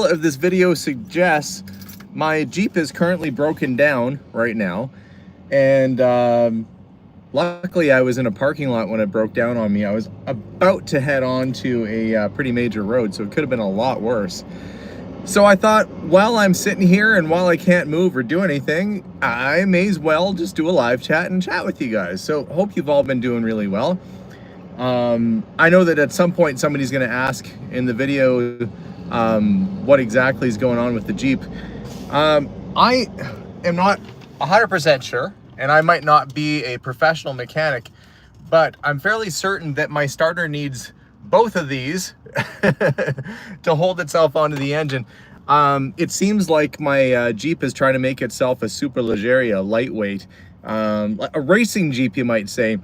of this video suggests, my Jeep is currently broken down right now, and luckily I was in a parking lot when it broke down on me. I was about to head on to a pretty major road, so it could have been a lot worse. So I thought, while I'm sitting here and while I can't move or do anything, I may as well just do a live chat and chat with you guys. So hope you've all been doing really well. I know that at some point somebody's going to ask in the video what exactly is going on with the Jeep. I am not 100% sure, and I might not be a professional mechanic, but I'm fairly certain that my starter needs both of these to hold itself onto the engine. It seems like my Jeep is trying to make itself a Superleggera, lightweight, a racing Jeep, you might say.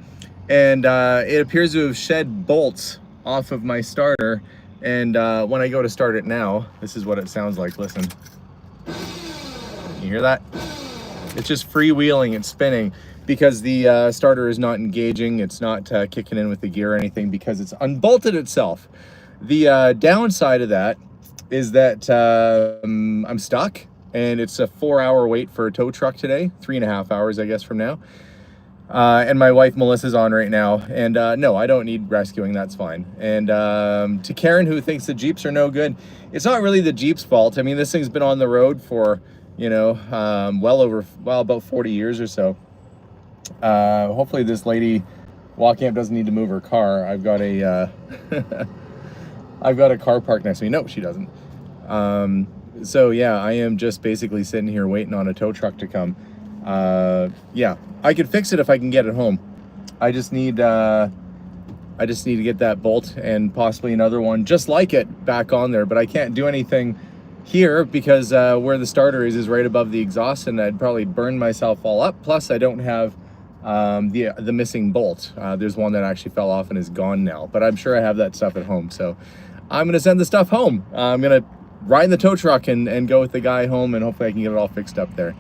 And it appears to have shed bolts off of my starter. And when I go to start it now, this is what it sounds like. Listen. You hear that? It's just freewheeling and spinning because the starter is not engaging. It's not kicking in with the gear or anything because it's unbolted itself. The downside of that is that I'm stuck, and it's a 4-hour wait for a tow truck today, 3.5 hours, I guess, from now. And my wife Melissa's on right now, and no, I don't need rescuing, that's fine. And to Karen, who thinks the Jeeps are no good, it's not really the Jeep's fault. I mean, this thing's been on the road for, you know, about 40 years or so. Hopefully this lady walking up doesn't need to move her car. I've got a I've got a car parked next to me. No, she doesn't. So yeah, I am just basically sitting here waiting on a tow truck to come. Yeah, I could fix it if I can get it home. I just need to get that bolt and possibly another one just like it back on there, but I can't do anything here because where the starter is right above the exhaust, and I'd probably burn myself all up. Plus I don't have the missing bolt. There's one that actually fell off and is gone now, but I'm sure I have that stuff at home. So I'm gonna send the stuff home. I'm gonna ride in the tow truck and go with the guy home, and hopefully I can get it all fixed up there.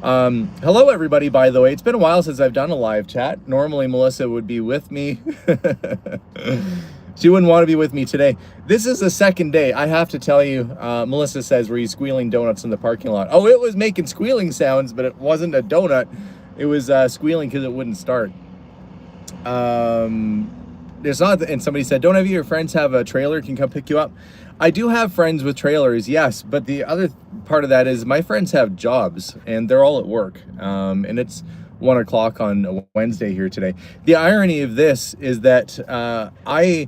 Hello everybody, by the way. It's been a while since I've done a live chat. Normally Melissa would be with me. She wouldn't want to be with me today. This is the second day. I have to tell you, Melissa says, were you squealing donuts in the parking lot? Oh, it was making squealing sounds, but it wasn't a donut. It was squealing because it wouldn't start. There's not, and somebody said, don't any of your friends have a trailer can come pick you up? I do have friends with trailers, yes, but the other part of that is my friends have jobs and they're all at work, and it's 1 o'clock on a Wednesday here today. The irony of this is that I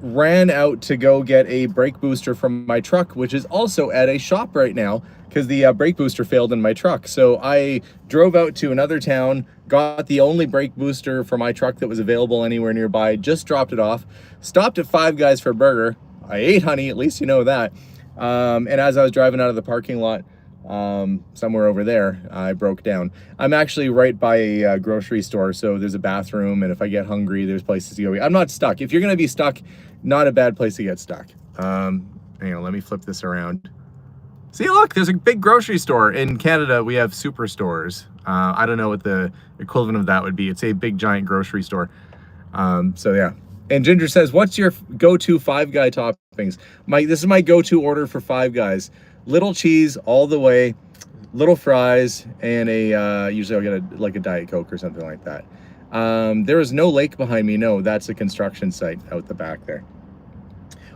ran out to go get a brake booster from my truck, which is also at a shop right now because the brake booster failed in my truck. So I drove out to another town, got the only brake booster for my truck that was available anywhere nearby, just dropped it off, stopped at Five Guys for a burger. I ate honey, at least you know that. And as I was driving out of the parking lot, somewhere over there, I broke down. I'm actually right by a grocery store, so there's a bathroom, and if I get hungry, there's places to go. I'm not stuck. If you're gonna be stuck, not a bad place to get stuck. Hang on, let me flip this around. See, look, there's a big grocery store. In Canada, we have superstores. I don't know what the equivalent of that would be. It's a big, giant grocery store. So yeah. And Ginger says, what's your go-to Five Guy toppings? This is my go-to order for Five Guys. Little cheese all the way, little fries, and usually I'll get like a Diet Coke or something like that. There is no lake behind me. No, that's a construction site out the back there.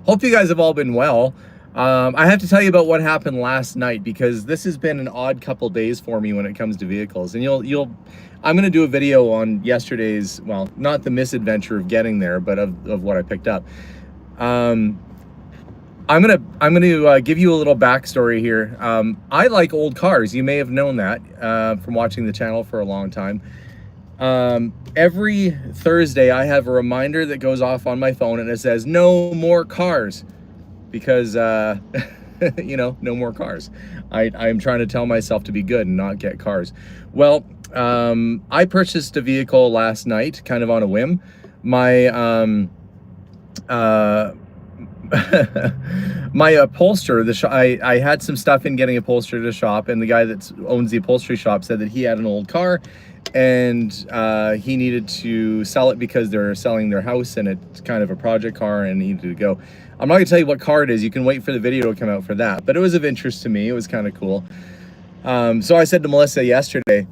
Hope you guys have all been well. I have to tell you about what happened last night because this has been an odd couple days for me when it comes to vehicles. And I'm going to do a video on yesterday's, well, not the misadventure of getting there, but of what I picked up. I'm gonna give you a little backstory here. I like old cars. You may have known that from watching the channel for a long time. Every Thursday I have a reminder that goes off on my phone and it says no more cars because you know, no more cars. I'm trying to tell myself to be good and not get cars. Well, I purchased a vehicle last night kind of on a whim. My my upholsterer, I had some stuff in getting upholstered at a shop, and the guy that owns the upholstery shop said that he had an old car and he needed to sell it because they're selling their house and it's kind of a project car and needed to go. I'm not gonna tell you what car it is. You can wait for the video to come out for that. But it was of interest to me. It was kind of cool. So I said to Melissa yesterday,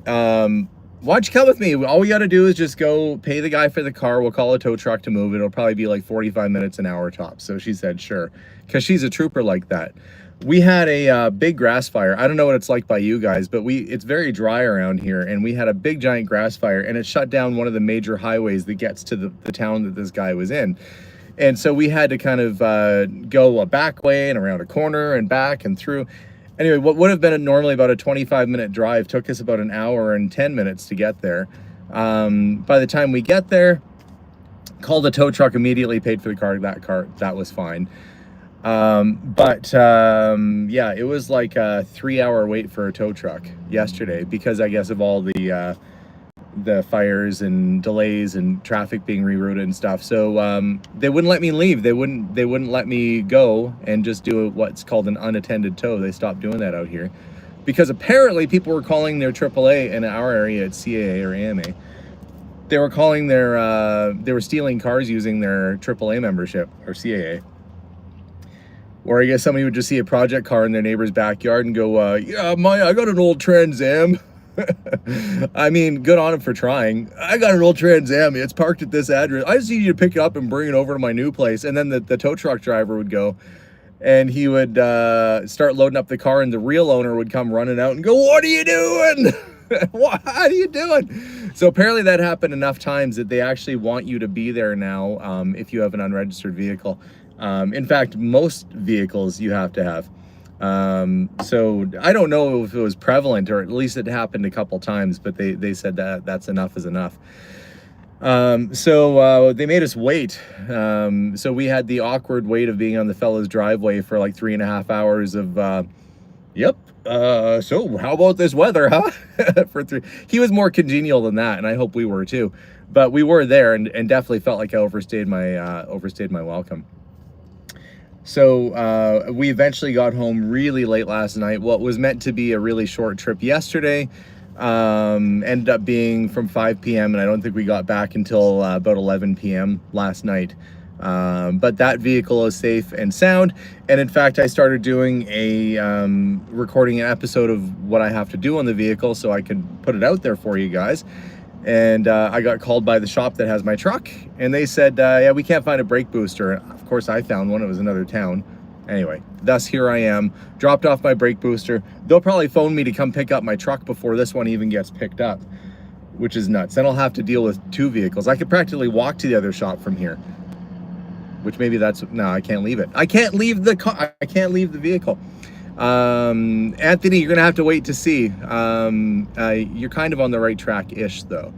why don't you come with me? All we got to do is just go pay the guy for the car. We'll call a tow truck to move it. It'll probably be like 45 minutes an hour tops. So she said, sure, because she's a trooper like that. We had a big grass fire. I don't know what it's like by you guys, but it's very dry around here. And we had a big giant grass fire, and it shut down one of the major highways that gets to the town that this guy was in. And so we had to kind of go a back way and around a corner and back and through. Anyway, what would have been normally about a 25-minute drive took us about an hour and 10 minutes to get there. By the time we get there, called a tow truck immediately, paid for the car. That was fine. Yeah, it was like a 3-hour wait for a tow truck yesterday because I guess of all the fires and delays and traffic being rerouted and stuff. So they wouldn't let me leave. They wouldn't let me go and just do what's called an unattended tow. They stopped doing that out here because apparently people were calling their AAA in our area at CAA or AMA. They were calling they were stealing cars using their AAA membership or CAA. Or I guess somebody would just see a project car in their neighbor's backyard and go, yeah, I got an old Trans Am. I mean, good on him for trying. I got an old Trans Am. It's parked at this address. I just need you to pick it up and bring it over to my new place. And then the tow truck driver would go and he would start loading up the car, and the real owner would come running out and go, what are you doing? What are you doing? So apparently that happened enough times that they actually want you to be there now if you have an unregistered vehicle. In fact, most vehicles you have to have. So I don't know if it was prevalent, or at least it happened a couple times, but they said that that's enough is enough. So they made us wait. So we had the awkward wait of being on the fellow's driveway for like 3.5 hours of, yep. So how about this weather, huh? He was more congenial than that, and I hope we were too. But we were there and definitely felt like I overstayed my welcome. So we eventually got home really late last night. What was meant to be a really short trip yesterday ended up being from 5 p.m. and I don't think we got back until about 11 p.m. last night. But that vehicle is safe and sound. And in fact, I started doing recording an episode of what I have to do on the vehicle so I could put it out there for you guys. And I got called by the shop that has my truck, and they said, yeah, we can't find a brake booster. Of course, I found one. It was another town. Anyway, thus here I am, dropped off my brake booster. They'll probably phone me to come pick up my truck before this one even gets picked up, which is nuts. Then I'll have to deal with 2 vehicles. I could practically walk to the other shop from here, which maybe no, I can't leave it. I can't leave the car. I can't leave the vehicle. Anthony, you're gonna have to wait to see. You're kind of on the right track-ish though.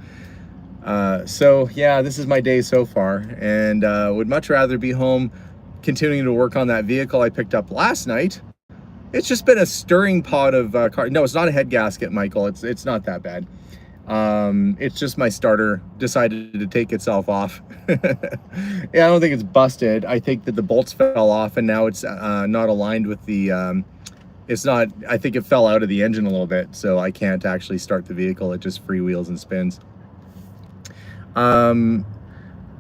So yeah, this is my day so far, and would much rather be home continuing to work on that vehicle I picked up last night. It's just been a stirring pot of car. No, it's not a head gasket, Michael. It's not that bad. It's just my starter decided to take itself off. Yeah, I don't think it's busted. I think that the bolts fell off and now it's not aligned with the I think it fell out of the engine a little bit, so I can't actually start the vehicle. It just freewheels and spins.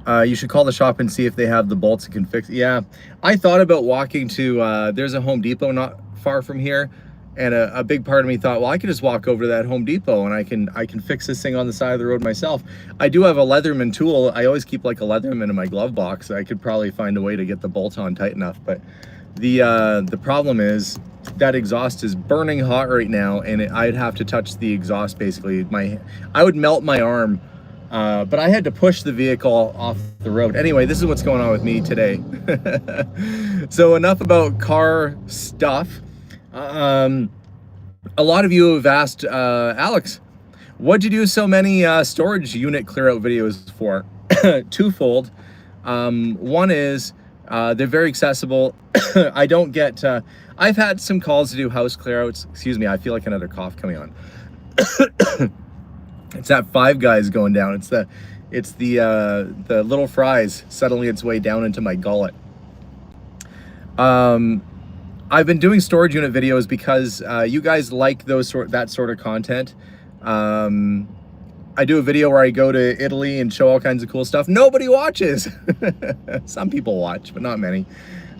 You should call the shop and see if they have the bolts that can fix it. Yeah, I thought about walking to, there's a Home Depot not far from here, and a big part of me thought, well, I could just walk over to that Home Depot and I can fix this thing on the side of the road myself. I do have a Leatherman tool. I always keep like a Leatherman in my glove box. I could probably find a way to get the bolt on tight enough, but the problem is that exhaust is burning hot right now, and I'd have to touch the exhaust basically. I would melt my arm, but I had to push the vehicle off the road. Anyway, this is what's going on with me today. So enough about car stuff. A lot of you have asked, Alex, what'd you do so many storage unit clear out videos for? Twofold. One is they're very accessible. I don't get, I've had some calls to do house clear outs. Excuse me, I feel like another cough coming on. It's that Five Guys going down. It's the little fries settling its way down into my gullet. I've been doing storage unit videos because you guys like that sort of content. I do a video where I go to Italy and show all kinds of cool stuff. Nobody watches. Some people watch, but not many.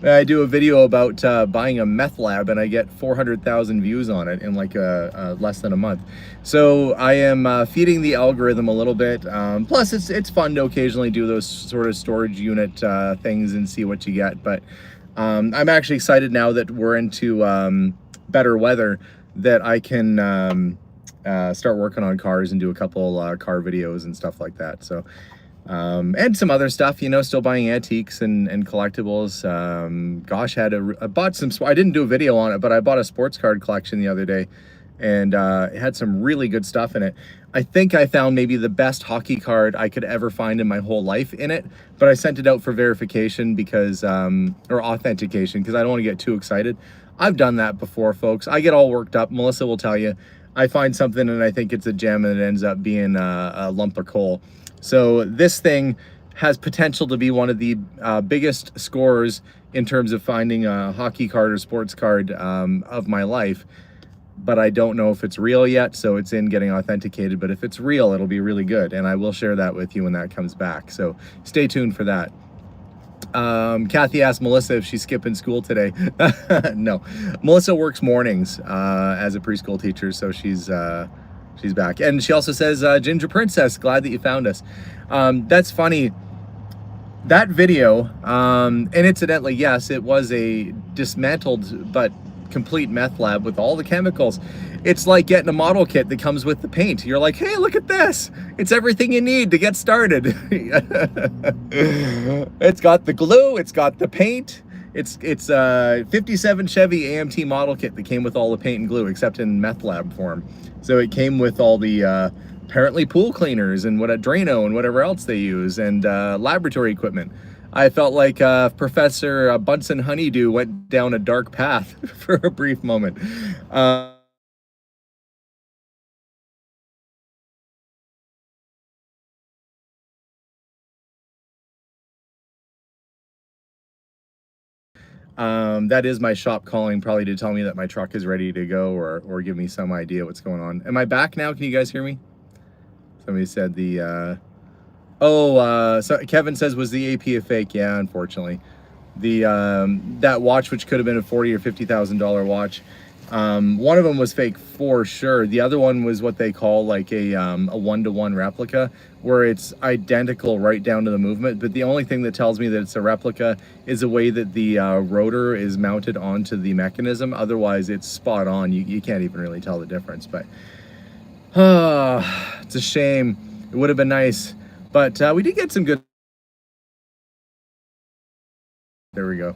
I do a video about buying a meth lab, and I get 400,000 views on it in like less than a month. So I am feeding the algorithm a little bit. Plus, it's fun to occasionally do those sort of storage unit things and see what you get. But I'm actually excited now that we're into better weather, that I can start working on cars and do a couple car videos and stuff like that. So and some other stuff, you know, still buying antiques and collectibles. Gosh, I bought some, I didn't do a video on it, but I bought a sports card collection the other day, and it had some really good stuff in it. I think I found maybe the best hockey card I could ever find in my whole life in it, but I sent it out for verification because, or authentication, because I don't want to get too excited. I've done that before, folks. I get all worked up. Melissa will tell you. I find something and I think it's a gem, and it ends up being a lump of coal. So this thing has potential to be one of the biggest scorers in terms of finding a hockey card or sports card of my life. But I don't know if it's real yet, so it's in getting authenticated. But if it's real, it'll be really good, and I will share that with you when that comes back. So stay tuned for that. Kathy asked Melissa if she's skipping school today. No, Melissa works mornings as a preschool teacher, so she's back. And she also says, Ginger Princess, glad that you found us. That's funny. That video, and incidentally, yes, it was a dismantled but complete meth lab with all the chemicals. It's like getting a model kit that comes with the paint. You're like, hey, look at this. It's everything you need to get started. It's got the glue, it's got the paint. It's a 57 Chevy AMT model kit that came with all the paint and glue, except in meth lab form. So it came with all the apparently pool cleaners and what a Drano and whatever else they use, and laboratory equipment. I felt like Professor Bunsen Honeydew went down a dark path for a brief moment. That is my shop calling, probably to tell me that my truck is ready to go, or give me some idea what's going on. Am I back now? Can you guys hear me? Somebody said so Kevin says, was the AP a fake? Yeah, unfortunately. The that watch, which could have been a $40,000 or $50,000 watch, one of them was fake for sure. The other one was what they call like a one-to-one replica, where it's identical right down to the movement. But the only thing that tells me that it's a replica is the way that the rotor is mounted onto the mechanism. Otherwise, it's spot on. You can't even really tell the difference. But it's a shame. It would have been nice. But we did get some good. There we go.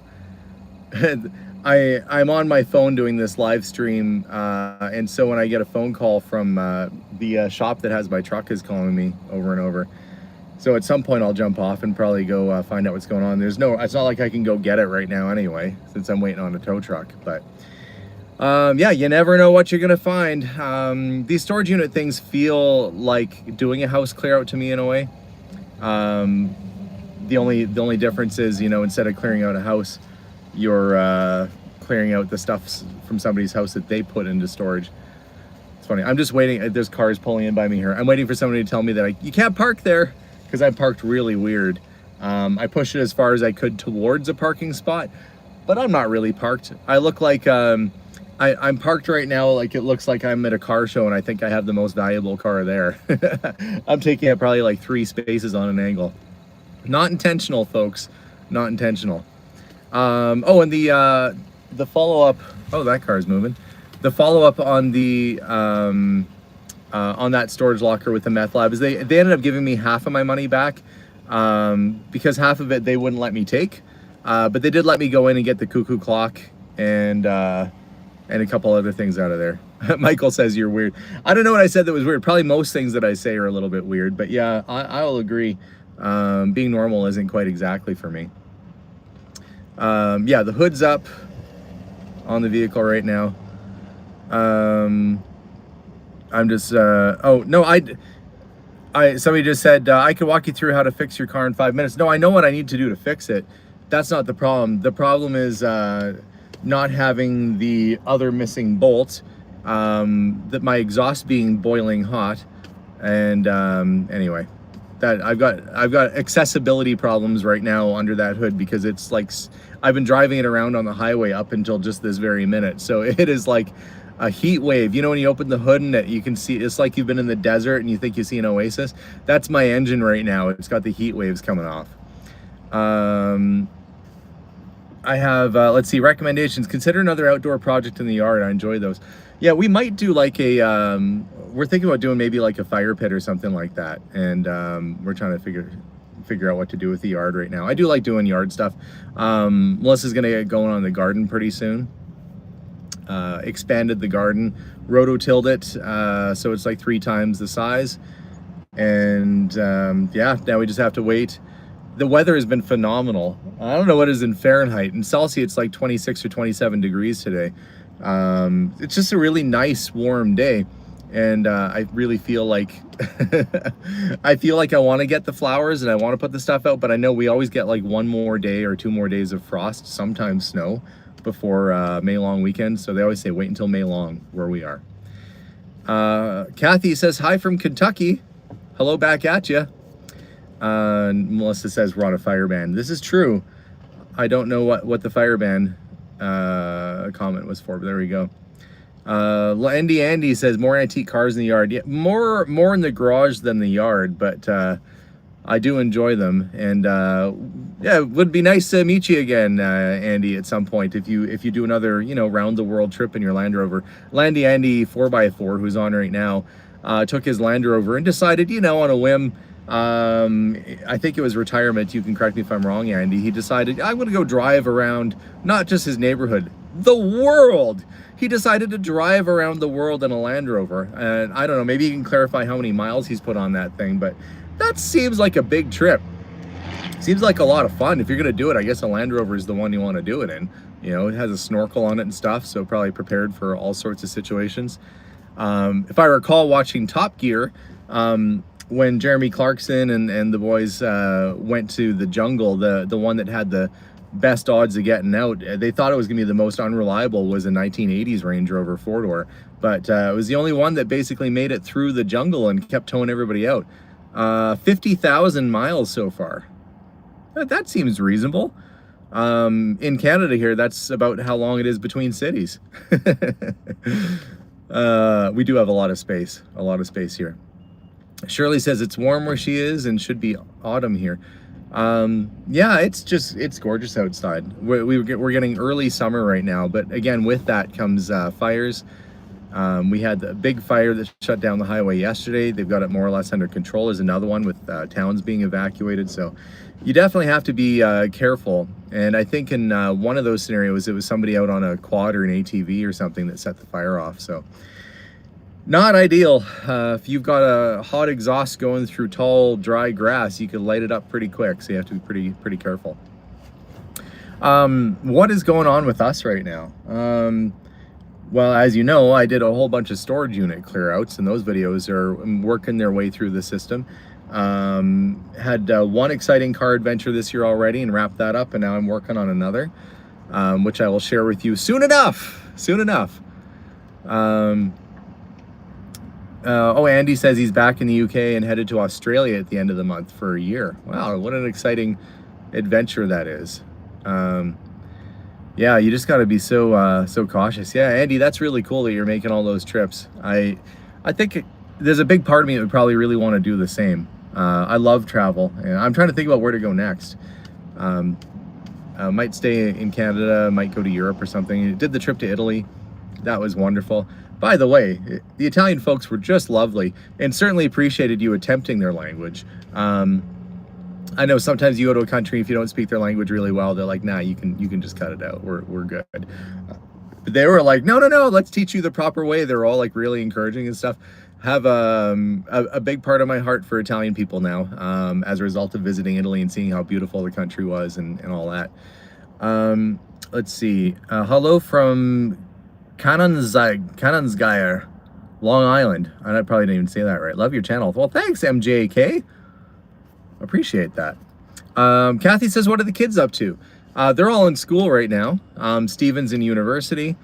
I'm on my phone doing this live stream, and so when I get a phone call from the shop that has my truck is calling me over and over. So at some point I'll jump off and probably go find out what's going on. It's not like I can go get it right now anyway, since I'm waiting on a tow truck. But yeah, you never know what you're gonna find. These storage unit things feel like doing a house clear out to me in a way. The only difference is, you know, instead of clearing out a house, you're clearing out the stuff from somebody's house that they put into storage. It's funny. I'm just waiting. There's cars pulling in by me here. I'm waiting for somebody to tell me that you can't park there, because I parked really weird. I pushed it as far as I could towards a parking spot, but I'm not really parked. I look like I'm parked right now like it looks like I'm at a car show and I think I have the most valuable car there. I'm taking up probably like 3 spaces on an angle. Not intentional, folks. Not intentional. Oh, and the follow-up, oh, that car's moving. The follow-up on the on that storage locker with the meth lab is they ended up giving me half of my money back, because half of it they wouldn't let me take, but they did let me go in and get the cuckoo clock and a couple other things out of there. Michael says you're weird. I don't know what I said that was weird. Probably most things that I say are a little bit weird, but yeah, I'll agree. Being normal isn't quite exactly for me. Yeah, the hood's up on the vehicle right now. I'm just, oh, no, somebody just said, I could walk you through how to fix your car in 5 minutes. No, I know what I need to do to fix it. That's not the problem. The problem is, not having the other missing bolt, that my exhaust being boiling hot, And anyway, that I've got accessibility problems right now under that hood, because it's like I've been driving it around on the highway up until just this very minute. So it is like a heat wave. You know, when you open the hood and you can see, it's like you've been in the desert and you think you see an oasis. That's my engine right now. It's got the heat waves coming off. I have, let's see, recommendations. Consider another outdoor project in the yard. I enjoy those. Yeah, we might do like a, we're thinking about doing maybe like a fire pit or something like that. And we're trying to figure out what to do with the yard right now. I do like doing yard stuff. Melissa's gonna get going on the garden pretty soon. Expanded the garden, rototilled it, so it's like 3 times the size. And yeah, now we just have to wait. The weather has been phenomenal. I don't know what it is in Fahrenheit. In Celsius, it's like 26 or 27 degrees today. It's just a really nice, warm day. And I really feel like I feel like I want to get the flowers and I want to put the stuff out, but I know we always get like 1 more day or 2 more days of frost, sometimes snow, before May long weekend. So they always say wait until May long where we are. Kathy says hi from Kentucky. Hello back at you. Melissa says we're on a fire ban. This is true. I don't know what the fire ban comment was for, but there we go. Andy says more antique cars in the yard. Yeah, more in the garage than the yard, but I do enjoy them. And yeah, it would be nice to meet you again, Andy, at some point if you do another, you know, round the world trip in your Land Rover. Andy 4x4, who's on right now, took his Land Rover and decided, you know, on a whim, I think it was retirement, you can correct me if I'm wrong, Andy, he decided I'm going to go drive around not just his neighborhood, the world. He decided to drive around the world in a Land Rover, and I don't know, maybe you can clarify how many miles he's put on that thing, but that seems like a big trip. Seems like a lot of fun. If you're going to do it, I guess a Land Rover is the one you want to do it in. You know, it has a snorkel on it and stuff, so probably prepared for all sorts of situations. If I recall watching Top Gear, when Jeremy Clarkson and the boys went to the jungle, the one that had the best odds of getting out, they thought it was gonna be the most unreliable was a 1980s Range Rover 4-door, but it was the only one that basically made it through the jungle and kept towing everybody out. 50,000 miles so far. That seems reasonable. In Canada here, that's about how long it is between cities. We do have a lot of space here. Shirley says it's warm where she is and should be autumn here. Yeah, it's gorgeous outside. We're getting early summer right now, but again, with that comes fires. We had the big fire that shut down the highway yesterday. They've got it more or less under control. There's another one with towns being evacuated. So you definitely have to be careful. And I think in one of those scenarios, it was somebody out on a quad or an ATV or something that set the fire off. So not ideal. If you've got a hot exhaust going through tall, dry grass, you could light it up pretty quick. So you have to be pretty careful. What is going on with us right now? Well, as you know, I did a whole bunch of storage unit clear outs, and those videos are working their way through the system. Had one exciting car adventure this year already and wrapped that up, and now I'm working on another, which I will share with you soon enough. Oh, Andy says he's back in the UK and headed to Australia at the end of the month for a year. Wow, what an exciting adventure that is. Yeah, you just got to be so cautious. Yeah, Andy, that's really cool that you're making all those trips. I think there's a big part of me that would probably really want to do the same. I love travel, and I'm trying to think about where to go next. I might stay in Canada, might go to Europe or something. Did the trip to Italy. That was wonderful. By the way, the Italian folks were just lovely and certainly appreciated you attempting their language. I know sometimes you go to a country, if you don't speak their language really well, they're like, nah, you can just cut it out. We're good. But they were like, no, let's teach you the proper way. They're all like really encouraging and stuff. Have a big part of my heart for Italian people now, as a result of visiting Italy and seeing how beautiful the country was and all that. Let's see. Hello from Canonsgeyer, Long Island. I probably didn't even say that right. Love your channel. Well, thanks, MJK. Appreciate that. Kathy says, what are the kids up to? They're all in school right now. Steven's in university.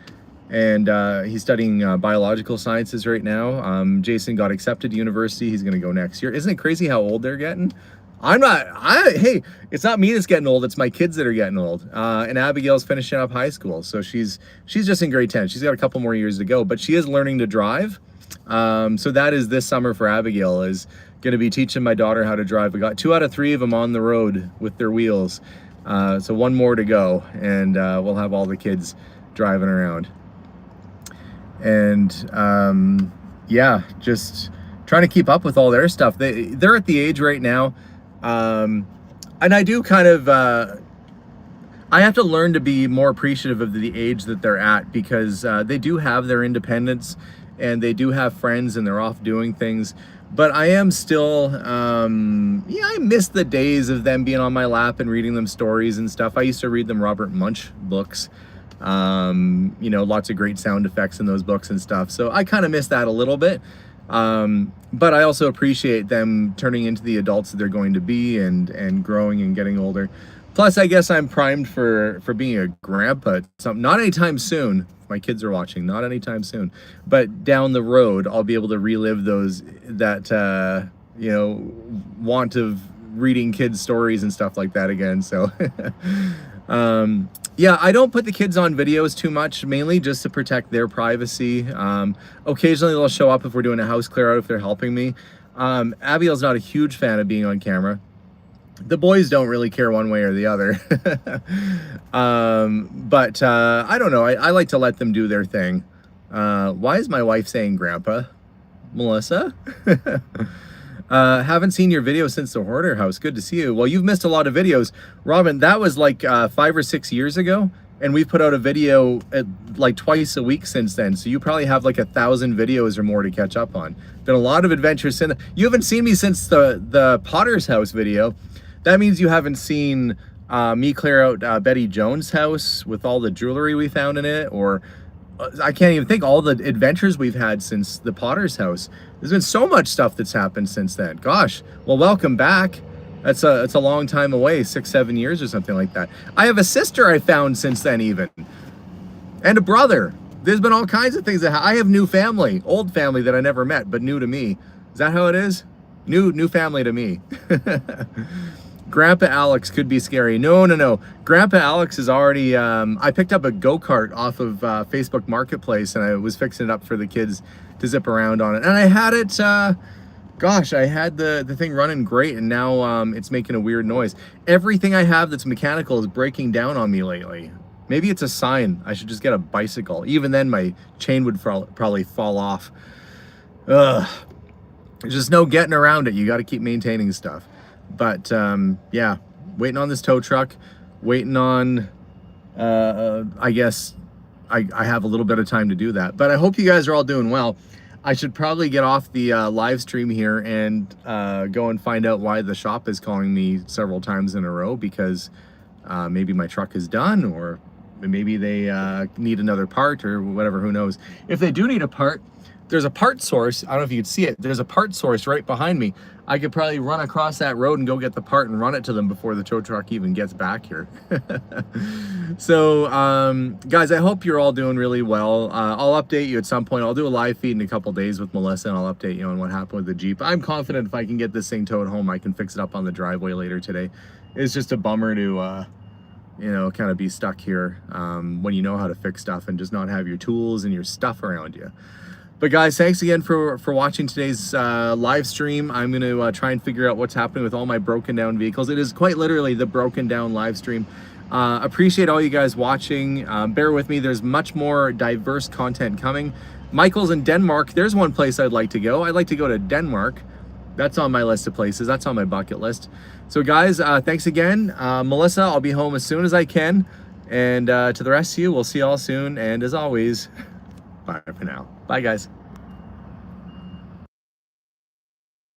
and he's studying biological sciences right now. Jason got accepted to university. He's going to go next year. Isn't it crazy how old they're getting? Hey, it's not me that's getting old. It's my kids that are getting old. And Abigail's finishing up high school. So she's just in grade 10. She's got a couple more years to go, but she is learning to drive. So that is this summer for Abigail, is going to be teaching my daughter how to drive. We got 2 out of 3 of them on the road with their wheels. So 1 more to go, and we'll have all the kids driving around. And yeah, just trying to keep up with all their stuff. They're at the age right now. And I do kind of, I have to learn to be more appreciative of the age that they're at, because they do have their independence and they do have friends and they're off doing things. But I am still, yeah, I miss the days of them being on my lap and reading them stories and stuff. I used to read them Robert Munch books. You know, lots of great sound effects in those books and stuff. So I kind of miss that a little bit. But I also appreciate them turning into the adults that they're going to be, and growing and getting older. Plus, I guess I'm primed for being a grandpa. Not anytime soon. My kids are watching. Not anytime soon. But down the road, I'll be able to relive that you know, want of reading kids stories and stuff like that again. So yeah, I don't put the kids on videos too much, mainly just to protect their privacy. Occasionally they'll show up if we're doing a house clear out, if they're helping me. Abigail's not a huge fan of being on camera. The boys don't really care one way or the other. But I don't know, I like to let them do their thing. Why is my wife saying grandpa? Melissa? Haven't seen your video since the hoarder house. Good to see you. Well, you've missed a lot of videos. Robin, that was like 5 or 6 years ago, and we've put out a video like twice a week since then. So you probably have like 1,000 videos or more to catch up on. Been a lot of adventures since. You haven't seen me since the Potter's house video. That means you haven't seen me clear out Betty Jones' house with all the jewelry we found in it, or I can't even think all the adventures we've had since the Potter's house. There's been so much stuff that's happened since then. Gosh, well, welcome back. It's a long time away, 6, 7 years or something like that. I have a sister I found since then even, and a brother. There's been all kinds of things I have new family, old family that I never met, but new to me. Is that how it is? New family to me. Grandpa Alex could be scary. No. Grandpa Alex is already, I picked up a go-kart off of Facebook Marketplace, and I was fixing it up for the kids to zip around on it. And I had it, gosh, I had the thing running great, and now it's making a weird noise. Everything I have that's mechanical is breaking down on me lately. Maybe it's a sign. I should just get a bicycle. Even then, my chain would probably fall off. Ugh. There's just no getting around it. You got to keep maintaining stuff. But yeah, waiting on this tow truck, waiting on, I guess I have a little bit of time to do that. But I hope you guys are all doing well. I should probably get off the live stream here and go and find out why the shop is calling me several times in a row, because maybe my truck is done, or maybe they need another part or whatever, who knows. If they do need a part, there's a part source. I don't know if you can see it. There's a part source right behind me. I could probably run across that road and go get the part and run it to them before the tow truck even gets back here. So, guys, I hope you're all doing really well. I'll update you at some point. I'll do a live feed in a couple days with Melissa, and I'll update you on what happened with the Jeep. I'm confident if I can get this thing towed home, I can fix it up on the driveway later today. It's just a bummer to, you know, kind of be stuck here when you know how to fix stuff and just not have your tools and your stuff around you. But guys, thanks again for watching today's live stream. I'm going to try and figure out what's happening with all my broken down vehicles. It is quite literally the broken down live stream. Appreciate all you guys watching. Bear with me. There's much more diverse content coming. Michael's in Denmark. There's one place I'd like to go. I'd like to go to Denmark. That's on my list of places. That's on my bucket list. So guys, thanks again. Melissa, I'll be home as soon as I can. And to the rest of you, we'll see you all soon. And as always, bye for now. Bye, guys.